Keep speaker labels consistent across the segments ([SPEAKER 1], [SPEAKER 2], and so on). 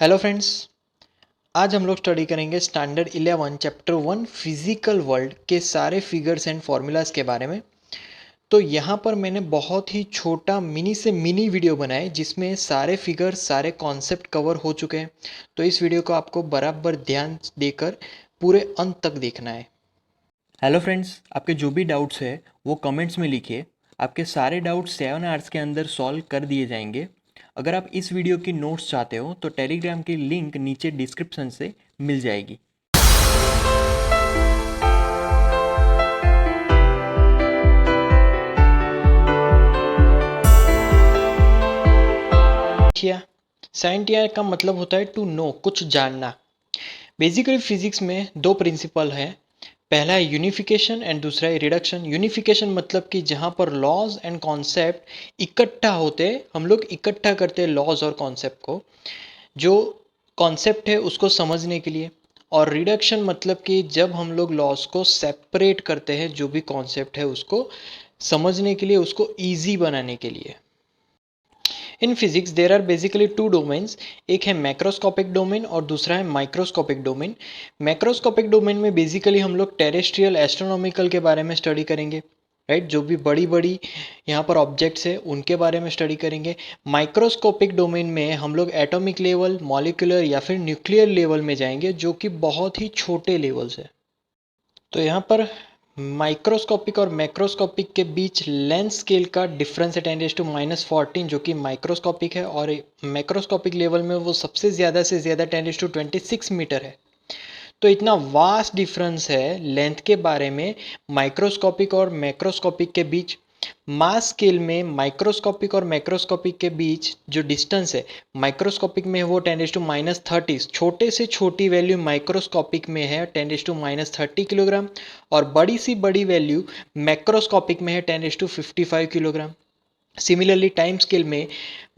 [SPEAKER 1] Hello friends, आज हम लोग स्टडी करेंगे स्टैंडर्ड 11 चैप्टर 1 फिजिकल वर्ल्ड के सारे फिगर्स एंड फार्मूलाज के बारे में। तो यहाँ पर मैंने बहुत ही छोटा मिनी से मिनी वीडियो बनाया है जिसमें सारे फिगर्स सारे कॉन्सेप्ट कवर हो चुके हैं। तो इस वीडियो को आपको बराबर ध्यान देकर पूरे अंत तक देखना है। हेलो फ्रेंड्स, आपके जो भी डाउट्स है वो कमेंट्स में लिखिए। आपके सारे डाउट्स 7 आवर्स के अंदर सॉल्व कर दिए जाएंगे। अगर आप इस वीडियो की नोट्स चाहते हो तो टेलीग्राम की लिंक नीचे डिस्क्रिप्शन से मिल जाएगी। साइंटिया का मतलब होता है टू नो, कुछ जानना। बेसिकली फिजिक्स में दो प्रिंसिपल हैं। पहला है यूनिफिकेशन एंड दूसरा है रिडक्शन। यूनिफिकेशन मतलब कि जहाँ पर लॉज एंड कॉन्सेप्ट इकट्ठा होते, हम लोग इकट्ठा करते हैं लॉज और कॉन्सेप्ट को, जो कॉन्सेप्ट है उसको समझने के लिए। और रिडक्शन मतलब कि जब हम लोग लॉज को सेपरेट करते हैं, जो भी कॉन्सेप्ट है उसको समझने के लिए, उसको ईजी बनाने के लिए। In physics there are basically two domains, एक है मैक्रोस्कोपिक डोमेन और दूसरा है माइक्रोस्कोपिक डोमेन। मैक्रोस्कोपिक डोमेन में बेसिकली हम लोग टेरेस्ट्रियल एस्ट्रोनॉमिकल के बारे में स्टडी करेंगे, राइट। जो भी बड़ी बड़ी यहाँ पर ऑब्जेक्ट्स है उनके बारे में स्टडी करेंगे। माइक्रोस्कोपिक डोमेन में हम लोग एटॉमिक लेवल, मॉलिक्यूलर या फिर न्यूक्लियर लेवल में जाएंगे, जो कि बहुत ही छोटे लेवल्स है। तो यहाँ पर माइक्रोस्कोपिक और मैक्रोस्कोपिक के बीच लेंथ स्केल का डिफरेंस है 10⁻14, जो कि माइक्रोस्कोपिक है, और मैक्रोस्कोपिक लेवल में वो सबसे ज़्यादा से ज़्यादा 10⁻26 मीटर है। तो इतना वास्ट डिफरेंस है लेंथ के बारे में माइक्रोस्कोपिक और मैक्रोस्कोपिक के बीच। मास स्केल में माइक्रोस्कोपिक और मैक्रोस्कोपिक के बीच जो डिस्टेंस है, माइक्रोस्कोपिक में वो 10⁻30, छोटे से छोटी वैल्यू माइक्रोस्कोपिक में है 10⁻30 किलोग्राम, और बड़ी सी बड़ी वैल्यू मैक्रोस्कोपिक में है 10⁻55 किलोग्राम। सिमिलरली टाइम स्केल में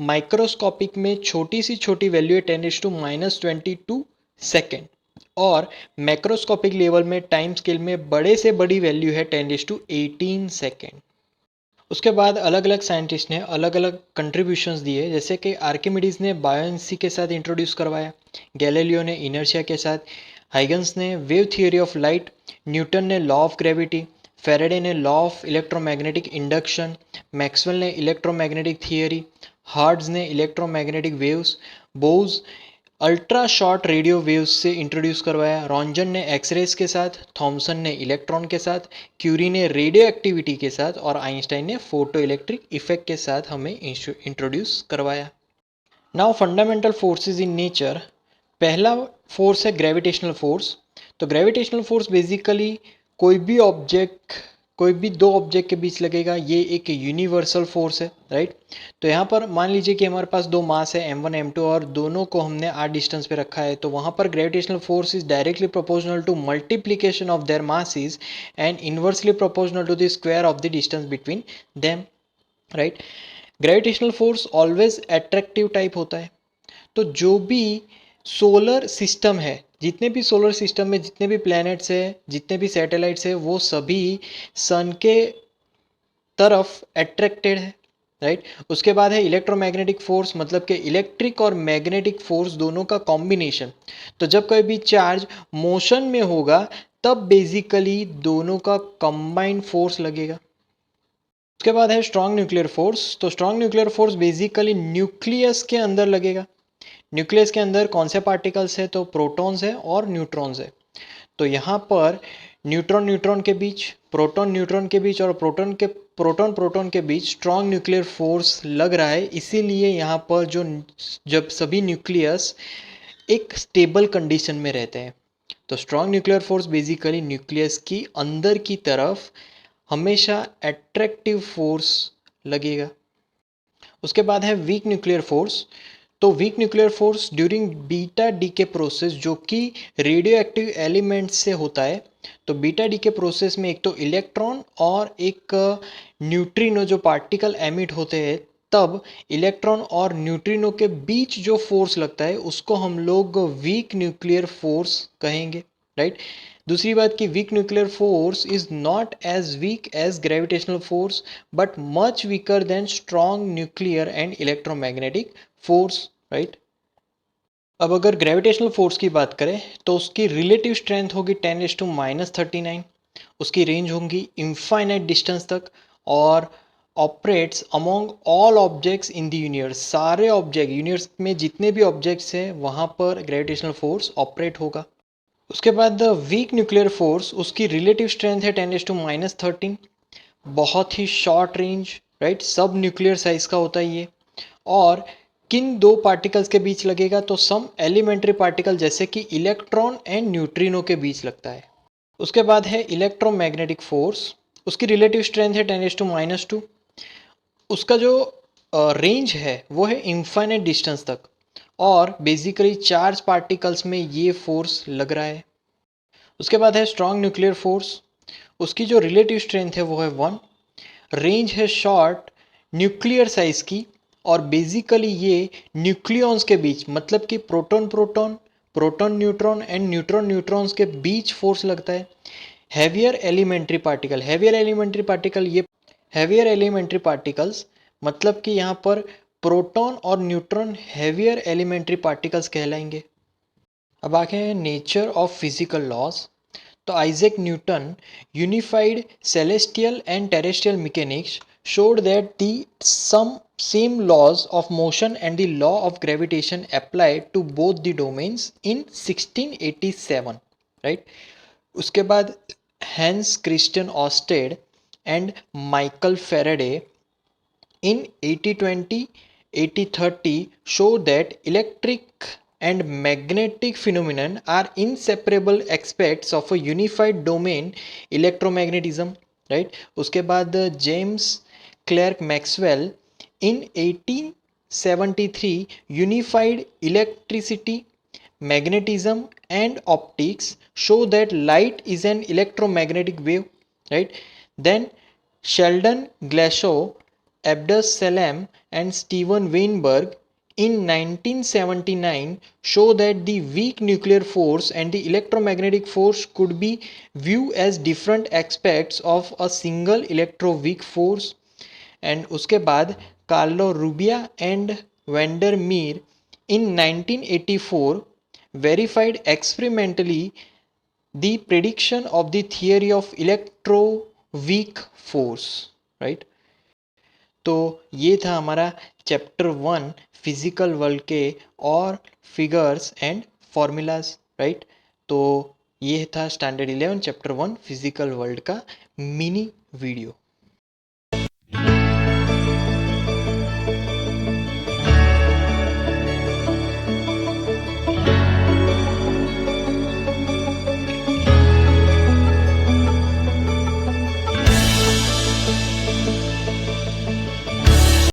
[SPEAKER 1] माइक्रोस्कोपिक में छोटी सी छोटी वैल्यू है 10⁻22 सेकेंड, और मैक्रोस्कोपिक लेवल में टाइम स्केल में बड़े से बड़ी वैल्यू है 10⁻18 सेकेंड। उसके बाद अलग अलग साइंटिस्ट ने अलग अलग कंट्रीब्यूशंस दिए, जैसे कि आर्किमिडीज ने बायोएंसी के साथ इंट्रोड्यूस करवाया, गैलीलियो ने इनर्शिया के साथ, हाइगन्स ने wave theory of light, Newton ने लॉ ऑफ ग्रेविटी, फेरेडे ने law of electromagnetic induction, Maxwell ने इलेक्ट्रोमैग्नेटिक थियोरी, हार्ट्ज ने इलेक्ट्रोमैग्नेटिक वेव्स, बोज अल्ट्रा शॉर्ट रेडियो वेव्स से इंट्रोड्यूस करवाया, रॉन्जन ने एक्सरेज के साथ, थॉमसन ने इलेक्ट्रॉन के साथ, क्यूरी ने रेडियो एक्टिविटी के साथ, और आइंस्टाइन ने फोटो इलेक्ट्रिक इफेक्ट के साथ हमें इंट्रोड्यूस करवाया। Now fundamental forces in nature. पहला फोर्स है ग्रेविटेशनल फोर्स। तो ग्रेविटेशनल फोर्स बेसिकली कोई भी ऑब्जेक्ट, कोई भी दो ऑब्जेक्ट के बीच लगेगा, ये एक यूनिवर्सल फोर्स है, राइट। तो यहाँ पर मान लीजिए कि हमारे पास दो मास है m1 m2, और दोनों को हमने r डिस्टेंस पे रखा है, तो वहाँ पर gravitational force is directly proportional to multiplication of their masses and inversely proportional to the square of the distance between them, right. Gravitational force always attractive type होता है। तो जो भी सोलर सिस्टम है, जितने भी सोलर सिस्टम में जितने भी प्लैनेट्स है, जितने भी सैटेलाइट्स है, वो सभी सन के तरफ अट्रैक्टेड है, राइट। उसके बाद है इलेक्ट्रोमैग्नेटिक फोर्स, मतलब कि इलेक्ट्रिक और मैग्नेटिक फोर्स दोनों का कॉम्बिनेशन। तो जब कोई भी चार्ज मोशन में होगा तब बेसिकली दोनों का कंबाइंड फोर्स लगेगा। उसके बाद है स्ट्रॉन्ग न्यूक्लियर फोर्स। तो strong nuclear force basically nucleus के अंदर लगेगा। न्यूक्लियस के अंदर कौन से पार्टिकल्स है, तो प्रोटॉन्स है और न्यूट्रॉन्स है। तो यहाँ पर न्यूट्रॉन न्यूट्रॉन के बीच, प्रोटॉन न्यूट्रॉन के बीच, और प्रोटॉन प्रोटॉन के बीच स्ट्रॉन्ग न्यूक्लियर फोर्स लग रहा है। इसीलिए यहाँ पर जब सभी न्यूक्लियस एक स्टेबल कंडीशन में रहते हैं, तो strong nuclear force basically nucleus की अंदर की तरफ हमेशा अट्रैक्टिव फोर्स लगेगा। उसके बाद है वीक न्यूक्लियर फोर्स। तो week nuclear force during beta decay process, जो कि रेडियो एक्टिव एलिमेंट से होता है। तो बीटा डीके प्रोसेस में एक तो इलेक्ट्रॉन और एक न्यूट्रिनो जो पार्टिकल एमिट होते हैं, तब इलेक्ट्रॉन और न्यूट्रिनो के बीच जो फोर्स लगता है उसको हम लोग वीक न्यूक्लियर फोर्स कहेंगे, राइट। दूसरी बात कि weak nuclear force is not as weak as gravitational force, but much weaker than strong nuclear and electromagnetic force, right. अब अगर ग्रेविटेशनल फोर्स की बात करें तो उसकी रिलेटिव स्ट्रेंथ होगी 10⁻⁻39, उसकी रेंज होगी इनफाइनाइट डिस्टेंस तक और operates among all objects in the universe. सारे ऑब्जेक्ट यूनिवर्स में जितने भी ऑब्जेक्ट्स हैं वहाँ पर ग्रेविटेशनल फोर्स ऑपरेट होगा। उसके बाद वीक न्यूक्लियर फोर्स, उसकी रिलेटिव स्ट्रेंथ है 10⁻13, बहुत ही शॉर्ट रेंज, राइट, सब न्यूक्लियर साइज का होता है ये। और किन दो पार्टिकल्स के बीच लगेगा, तो सम एलिमेंट्री पार्टिकल जैसे कि इलेक्ट्रॉन एंड न्यूट्रिनो के बीच लगता है। उसके बाद है इलेक्ट्रोमैग्नेटिक फोर्स, उसकी रिलेटिव स्ट्रेंथ है 10⁻², उसका जो रेंज है वो है इनफाइनाइट डिस्टेंस तक और बेसिकली चार्ज पार्टिकल्स में ये फोर्स लग रहा है। उसके बाद है स्ट्रॉन्ग न्यूक्लियर फोर्स, उसकी जो रिलेटिव स्ट्रेंथ है वो है 1, रेंज है शॉर्ट न्यूक्लियर साइज की और बेसिकली ये न्यूक्लियॉन्स के बीच, मतलब कि proton proton, proton neutron and neutron neutrons के बीच फोर्स लगता है। Heavier elementary particle, heavier elementary particle, ये हैवियर एलिमेंट्री पार्टिकल्स मतलब कि यहाँ पर प्रोटॉन और न्यूट्रॉन हैवियर एलिमेंट्री पार्टिकल्स कहलाएंगे। अब आगे हैं नेचर ऑफ फिजिकल लॉज। तो Isaac Newton unified celestial and terrestrial mechanics showed that the some same laws of motion and the law of gravitation applied to both the domains in 1687, right? उसके बाद Hans Christian Oersted and Michael Faraday in 8020 8030 show that electric and magnetic phenomenon are inseparable aspects of a unified domain electromagnetism, right? उसके बाद James clerk Maxwell in 1873 unified electricity, magnetism and optics show that light is an electromagnetic wave, right? Then Sheldon Glashow, Abdus Salam and Steven Weinberg in 1979 show that the weak nuclear force and the electromagnetic force could be viewed as different aspects of a single electroweak force. And उसके बाद Carlo Rubbia and van der Meer in 1984 verified experimentally the prediction of the theory of electroweak force, right? तो ये था हमारा chapter 1 physical world के और figures and formulas, right? तो ये था स्टैंडर्ड 11 चैप्टर 1 फिजिकल वर्ल्ड का मिनी वीडियो।